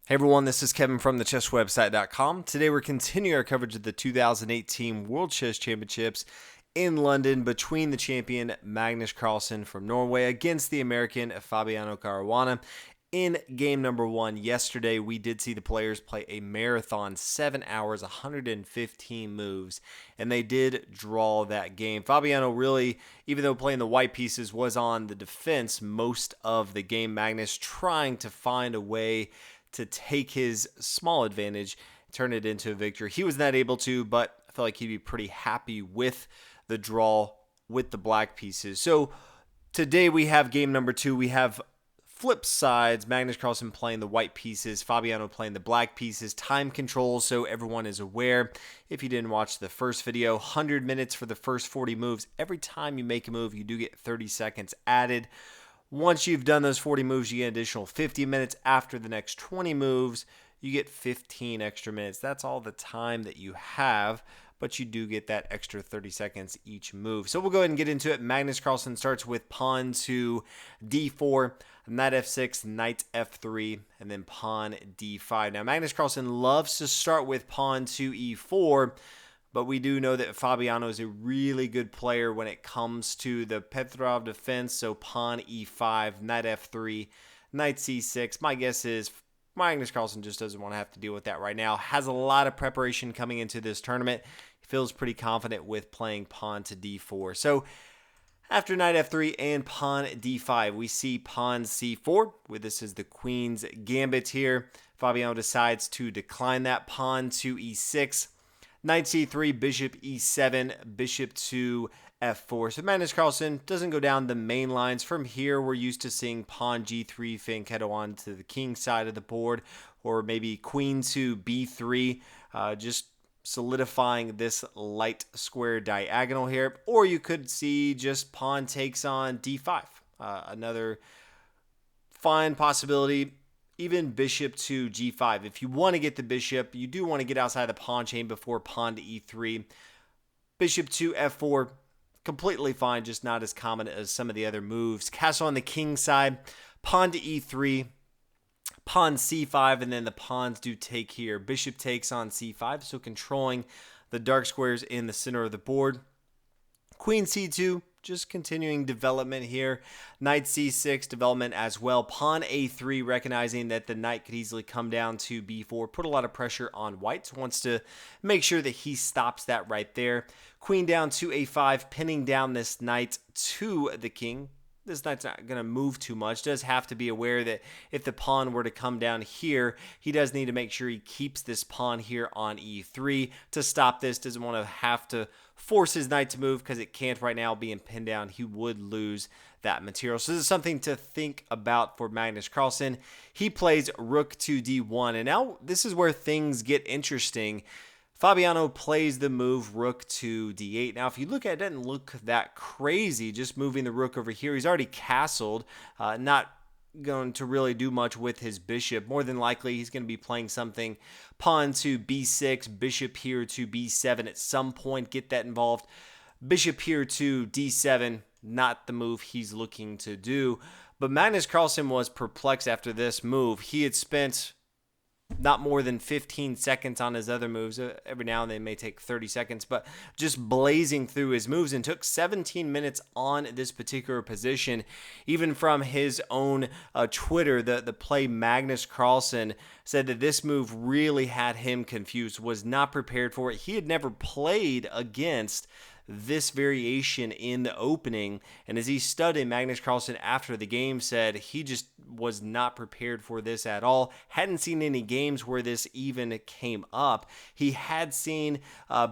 Hey everyone, this is Kevin from thechesswebsite.com. Today we're continuing our coverage of the 2018 World Chess Championships in London between the champion Magnus Carlsen from Norway against the American Fabiano Caruana. In game number one yesterday, we did see the players play a marathon, 7 hours, 115 moves, and they did draw that game. Fabiano really, even though playing the white pieces, was on the defense most of the game. Magnus trying to find a way to take his small advantage, turn it into a victory. He was not able to, but I felt like he'd be pretty happy with the draw with the black pieces. So today we have game number two. We have flip sides. Magnus Carlsen playing the white pieces, Fabiano playing the black pieces. Time control, so everyone is aware. If you didn't watch the first video, 100 minutes for the first 40 moves. Every time you make a move, you do get 30 seconds added. Once you've done those 40 moves, you get an additional 50 minutes. After the next 20 moves, you get 15 extra minutes. That's all the time that you have, but you do get that extra 30 seconds each move. So we'll go ahead and get into it. Magnus Carlsen starts with pawn to d4, knight f6, knight f3, and then pawn d5. Now, Magnus Carlsen loves to start with pawn to e4, but we do know that Fabiano is a really good player when it comes to the Petrov defense. So pawn e5, knight f3, knight c6. My guess is Magnus Carlsen just doesn't want to have to deal with that right now. Has a lot of preparation coming into this tournament. He feels pretty confident with playing pawn to d4. So after knight f3 and pawn d5, we see pawn c4. This is the queen's gambit here. Fabiano decides to decline that. Pawn to e6. Knight c3, bishop e7, bishop to f4. So Magnus Carlsen doesn't go down the main lines. From here, we're used to seeing pawn g3, fianchetto on to the king side of the board, or maybe queen to b3, just solidifying this light square diagonal here. Or you could see just pawn takes on d5, another fine possibility. Even bishop to g5. If you want to get the bishop, you do want to get outside the pawn chain before pawn to e3. Bishop to f4, completely fine, just not as common as some of the other moves. Castle on the king side, pawn to e3, pawn c5, and then the pawns do take here. Bishop takes on c5, so controlling the dark squares in the center of the board. Queen c2, just continuing development here. Knight c6, development as well. Pawn a3, recognizing that the knight could easily come down to b4. Put a lot of pressure on white. So wants to make sure that he stops that right there. Queen down to a5, pinning down this knight to the king. This knight's not going to move too much. Does have to be aware that if the pawn were to come down here, he does need to make sure he keeps this pawn here on e3 to stop this. Doesn't want to have to force his knight to move because it can't right now being pinned down. He would lose that material. So this is something to think about for Magnus Carlsen. He plays rook to d1, and now this is where things get interesting. Fabiano plays the move rook to d8. Now, if you look at it, it doesn't look that crazy, just moving the rook over here. He's already castled, not going to really do much with his bishop. More than likely, he's going to be playing something pawn to b6, bishop here to b7 at some point. Get that involved. Bishop here to d7, not the move he's looking to do. But Magnus Carlsen was perplexed after this move. He had spent not more than 15 seconds on his other moves. Every now and then may take 30 seconds, but just blazing through his moves, and took 17 minutes on this particular position. Even from his own Twitter, the play Magnus Carlsen said that this move really had him confused, was not prepared for it. He had never played against this variation in the opening, and as he studied, Magnus Carlsen after the game said he just was not prepared for this at all. Hadn't seen any games where this even came up. He had seen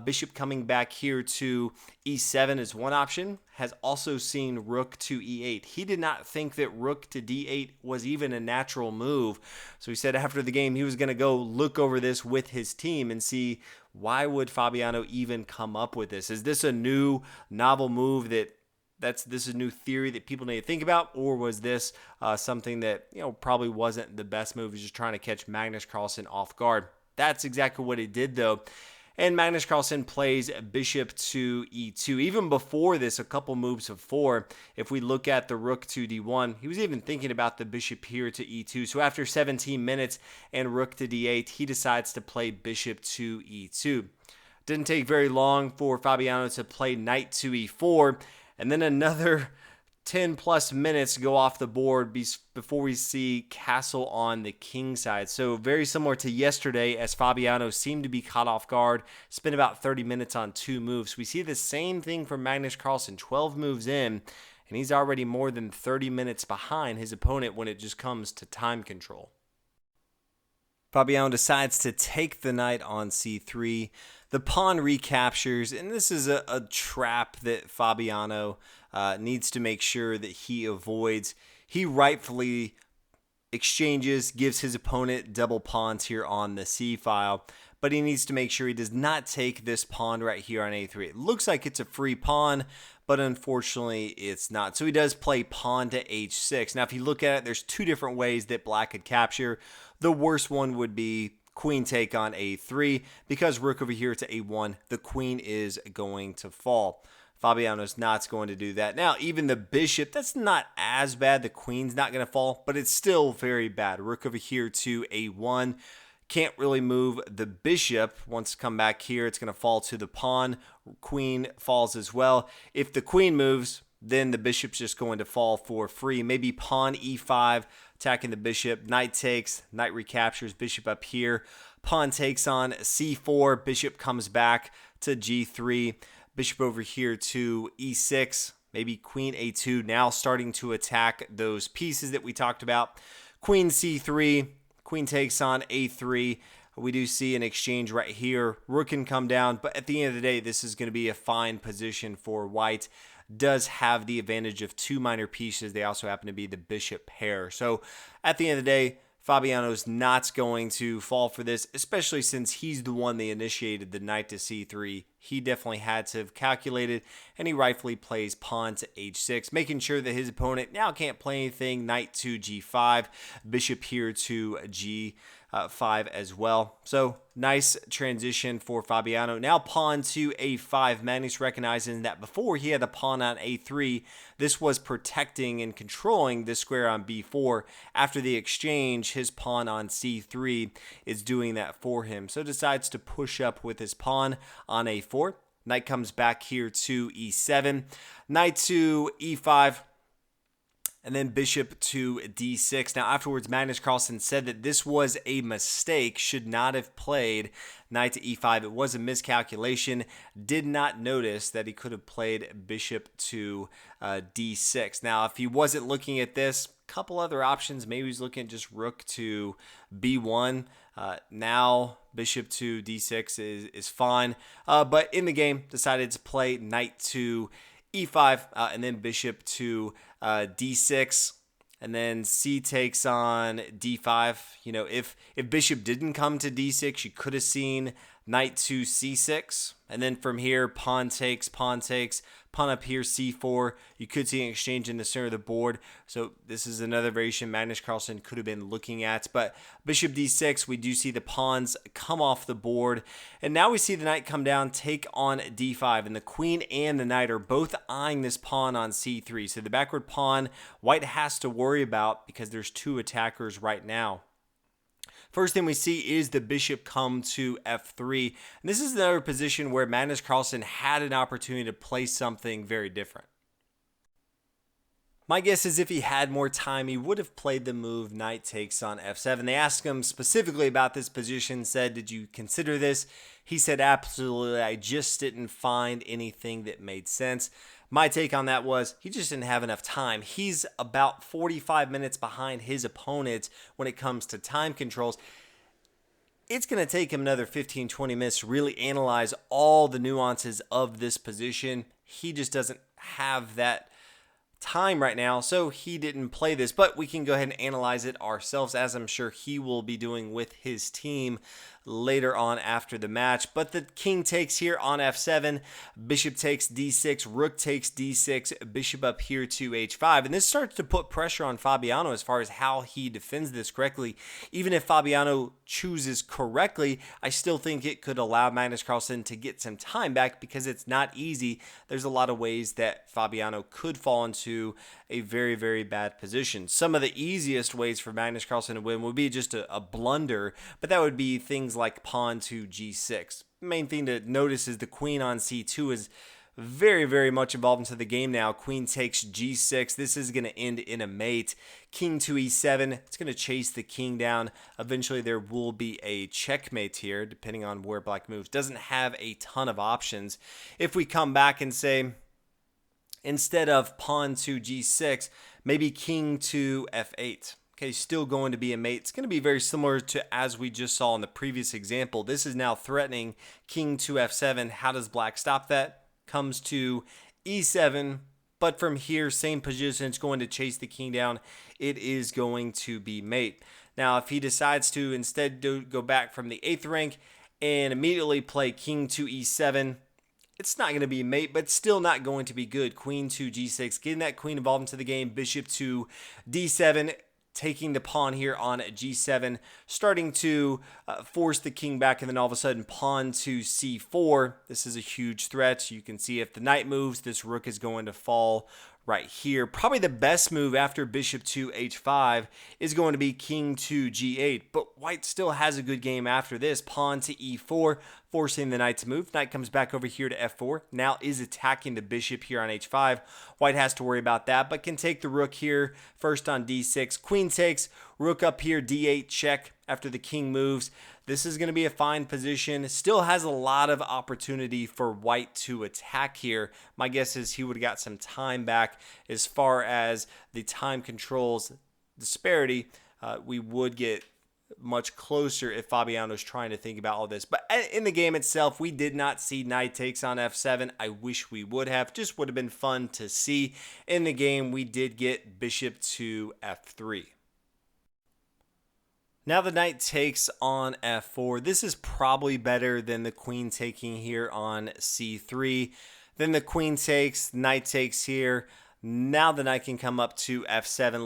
bishop coming back here to e7 as one option, has also seen rook to e8. He did not think that rook to d8 was even a natural move. So he said after the game he was going to go look over this with his team and see why would Fabiano even come up with this. Is this a new novel move this is a new theory that people need to think about, or was this something that probably wasn't the best move? He's just trying to catch Magnus Carlsen off guard. That's exactly what he did though. And Magnus Carlsen plays bishop to e2. Even before this, a couple moves before, if we look at the rook to d1, he was even thinking about the bishop here to e2. So after 17 minutes and rook to d8, he decides to play bishop to e2. Didn't take very long for Fabiano to play knight to e4, and then another 10 plus minutes go off the board before we see castle on the king side. So very similar to yesterday, as Fabiano seemed to be caught off guard, spent about 30 minutes on 2 moves. We see the same thing from Magnus Carlsen, 12 moves in, and he's already more than 30 minutes behind his opponent when it just comes to time control. Fabiano decides to take the knight on c3. The pawn recaptures, and this is a trap that Fabiano needs to make sure that he avoids. He rightfully exchanges, gives his opponent double pawns here on the c file, but he needs to make sure he does not take this pawn right here on a3. It looks like it's a free pawn, but unfortunately it's not. So he does play pawn to h6. Now if you look at it, there's 2 different ways that black could capture. The worst one would be queen take on a3. Because rook over here to a1, the queen is going to fall. Fabiano's not going to do that. Now, even the bishop, that's not as bad. The queen's not going to fall, but it's still very bad. Rook over here to a1. Can't really move the bishop. Once come back here, it's going to fall to the pawn. Queen falls as well. If the queen moves, then the bishop's just going to fall for free. Maybe pawn e5, attacking the bishop. Knight takes, knight recaptures, bishop up here. Pawn takes on c4, bishop comes back to g3. Bishop over here to e6, maybe queen a2, now starting to attack those pieces that we talked about. Queen c3, queen takes on a3. We do see an exchange right here. Rook can come down, but at the end of the day, this is going to be a fine position for white. Does have the advantage of 2 minor pieces. They also happen to be the bishop pair. So at the end of the day, Fabiano's not going to fall for this, especially since he's the one that initiated the knight to c3. He definitely had to have calculated, and he rightfully plays pawn to h6, making sure that his opponent now can't play anything. Knight to g5, bishop here to g5 as well. So nice transition for Fabiano. Now pawn to a5. Magnus recognizing that before he had the pawn on a3, this was protecting and controlling this square on b4. After the exchange, his pawn on c3 is doing that for him. So decides to push up with his pawn on a4. Knight comes back here to e7. Knight to e5. And then bishop to d6. Now afterwards, Magnus Carlsen said that this was a mistake, should not have played knight to e5. It was a miscalculation. Did not notice that he could have played bishop to d6. Now if he wasn't looking at this, couple other options. Maybe he's looking at just rook to b1. Now bishop to d6 is fine. But in the game, decided to play knight to e5 and then bishop to d6, and then c takes on d5. You know, if bishop didn't come to d6, you could have seen knight to c6, and then from here pawn takes, pawn up here c4. You could see an exchange in the center of the board. So this is another variation Magnus Carlsen could have been looking at. But bishop d6, we do see the pawns come off the board, and now we see the knight come down, take on d5, and the queen and the knight are both eyeing this pawn on c3. So the backward pawn white has to worry about, because there's 2 attackers right now. First thing we see is the bishop come to f3. And this is another position where Magnus Carlsen had an opportunity to play something very different. My guess is if he had more time, he would have played the move knight takes on f7. They asked him specifically about this position, said, did you consider this? He said, absolutely, I just didn't find anything that made sense. My take on that was he just didn't have enough time. He's about 45 minutes behind his opponent when it comes to time controls. It's going to take him another 15-20 minutes to really analyze all the nuances of this position. He just doesn't have that time right now, so he didn't play this, but we can go ahead and analyze it ourselves, as I'm sure he will be doing with his team later on after the match. But the king takes here on f7, bishop takes d6, rook takes d6, bishop up here to h5, and this starts to put pressure on Fabiano as far as how he defends this correctly. Even if Fabiano chooses correctly, I still think it could allow Magnus Carlsen to get some time back, because it's not easy. There's a lot of ways that Fabiano could fall into a very, very bad position. Some of the easiest ways for Magnus Carlsen to win would be just a blunder, but that would be things like pawn to g6. Main thing to notice is the queen on c2 is very, very much involved into the game now. Queen takes g6. This is going to end in a mate. King to e7. It's going to chase the king down. Eventually, there will be a checkmate here, depending on where black moves. Doesn't have a ton of options. If we come back and say, instead of pawn to g6, maybe king to f8. Okay, still going to be a mate. It's going to be very similar to as we just saw in the previous example. This is now threatening king to f7. How does black stop that? Comes to e7, but from here, same position, it's going to chase the king down. It is going to be mate. Now, if he decides to instead go back from the 8th rank and immediately play king to e7, it's not going to be mate, but still not going to be good. Queen to g6, getting that queen involved into the game. Bishop to d7, taking the pawn here on g7, starting to force the king back, and then all of a sudden pawn to c4. This is a huge threat. You can see if the knight moves, this rook is going to fall right here. Probably the best move after bishop to h5 is going to be king to g8, but white still has a good game after this. Pawn to e4, forcing the knight to move. Knight comes back over here to f4. Now is attacking the bishop here on h5. White has to worry about that, but can take the rook here first on d6. Queen takes, rook up here, d8 check after the king moves. This is going to be a fine position. Still has a lot of opportunity for white to attack here. My guess is he would have got some time back as far as the time controls disparity. We would get much closer if Fabiano's trying to think about all this. But in the game itself, we did not see knight takes on f7. I wish we would have. Just would have been fun to see. In the game, we did get bishop to f3. Now the knight takes on f4. This is probably better than the queen taking here on c3. Then the queen takes, knight takes here. Now the knight can come up to f7. A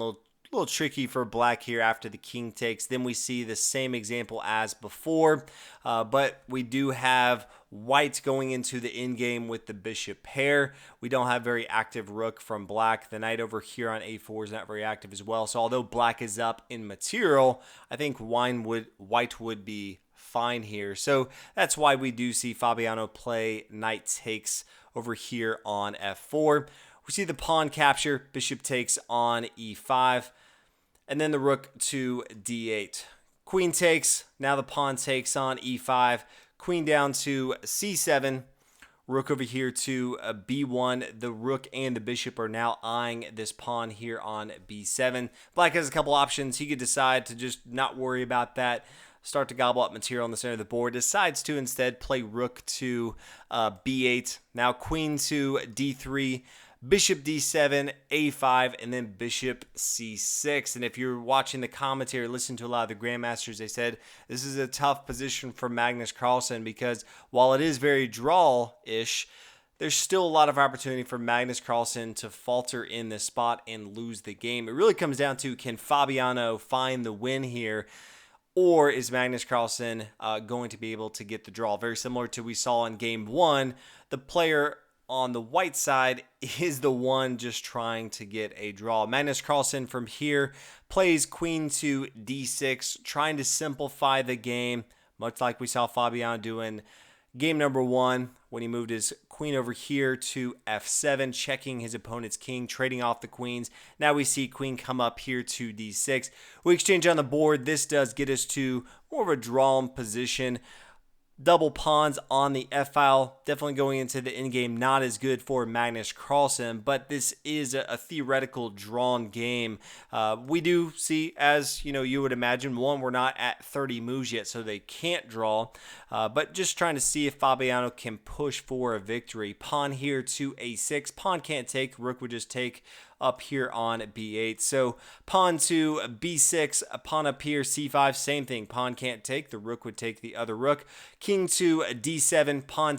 little tricky for black here after the king takes. Then we see the same example as before, but we do have white going into the endgame with the bishop pair. We don't have very active rook from black. The knight over here on a4 is not very active as well. So although black is up in material, I think white would be fine here. So that's why we do see Fabiano play knight takes over here on f4. We see the pawn capture, bishop takes on e5, and then the rook to d8. Queen takes, now the pawn takes on e5, queen down to c7, rook over here to b1. The rook and the bishop are now eyeing this pawn here on b7. Black has a couple options. He could decide to just not worry about that, start to gobble up material on the center of the board, decides to instead play rook to b8. Now queen to d3, bishop d7, a5, and then bishop c6. And if you're watching the commentary, listen to a lot of the grandmasters, they said this is a tough position for Magnus Carlsen, because while it is very draw-ish, there's still a lot of opportunity for Magnus Carlsen to falter in this spot and lose the game. It really comes down to, can Fabiano find the win here, or is Magnus Carlsen going to be able to get the draw? Very similar to we saw in game one, the player on the white side is the one just trying to get a draw. Magnus Carlsen from here plays queen to d6, trying to simplify the game, much like we saw Fabiano doing game number one when he moved his queen over here to f7, checking his opponent's king, trading off the queens. Now we see queen come up here to d6. We exchange on the board. This does get us to more of a drawn position. Double pawns on the f-file, definitely going into the endgame, not as good for Magnus Carlsen, but this is a theoretical drawn game. We do see, as you would imagine, one, we're not at 30 moves yet, so they can't draw, but just trying to see if Fabiano can push for a victory. Pawn here to a6, pawn can't take, rook would just take up here on b8. So pawn to b6, pawn up here, c5, same thing. Pawn can't take. The rook would take the other rook. King to d7, pawn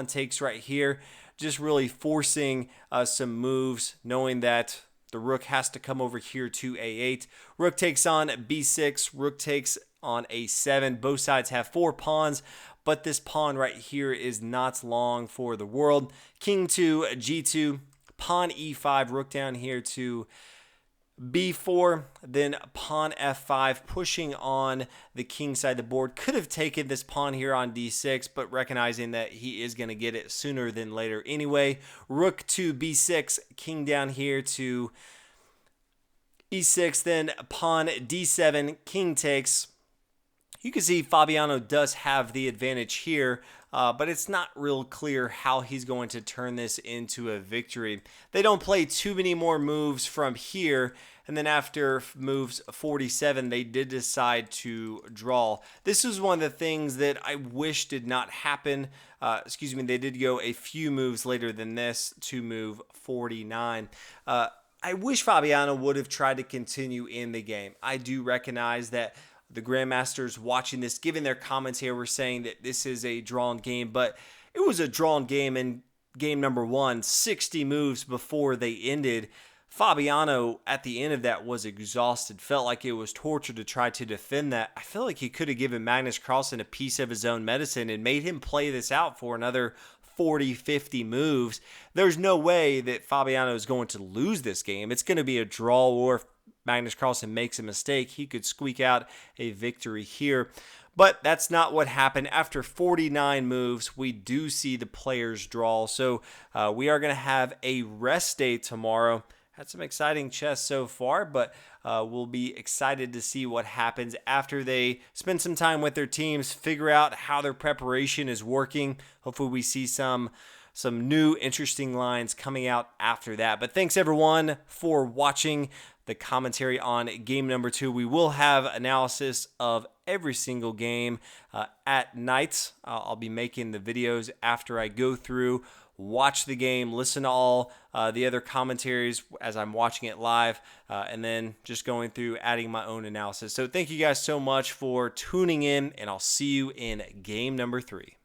takes right here. Just really forcing some moves, knowing that the rook has to come over here to a8. Rook takes on b6, rook takes on a7. Both sides have 4 pawns, but this pawn right here is not long for the world. King to g2, pawn e5, rook down here to b4, then pawn f5, pushing on the king side of the board. Could have taken this pawn here on d6, but recognizing that he is going to get it sooner than later anyway. Rook to b6, king down here to e6, then pawn d7, king takes. You can see Fabiano does have the advantage here, but it's not real clear how he's going to turn this into a victory. They don't play too many more moves from here, and then after moves 47, they did decide to draw. This is one of the things that I wish did not happen. They did go a few moves later than this to move 49. I wish Fabiano would have tried to continue in the game. I do recognize that the grandmasters watching this, giving their comments here, were saying that this is a drawn game, but it was a drawn game in game number 1, 60 moves before they ended. Fabiano, at the end of that, was exhausted, felt like it was torture to try to defend that. I feel like he could have given Magnus Carlsen a piece of his own medicine and made him play this out for another 40, 50 moves. There's no way that Fabiano is going to lose this game. It's going to be a draw, or if Magnus Carlsen makes a mistake, he could squeak out a victory here. But that's not what happened. After 49 moves, we do see the players draw. So we are going to have a rest day tomorrow. Had some exciting chess so far, but we'll be excited to see what happens after they spend some time with their teams, figure out how their preparation is working. Hopefully we see some new interesting lines coming out after that. But thanks everyone for watching the commentary on game number 2. We will have analysis of every single game at night. I'll be making the videos after I go through, watch the game, listen to all the other commentaries as I'm watching it live, and then just going through adding my own analysis. So thank you guys so much for tuning in, and I'll see you in game number 3.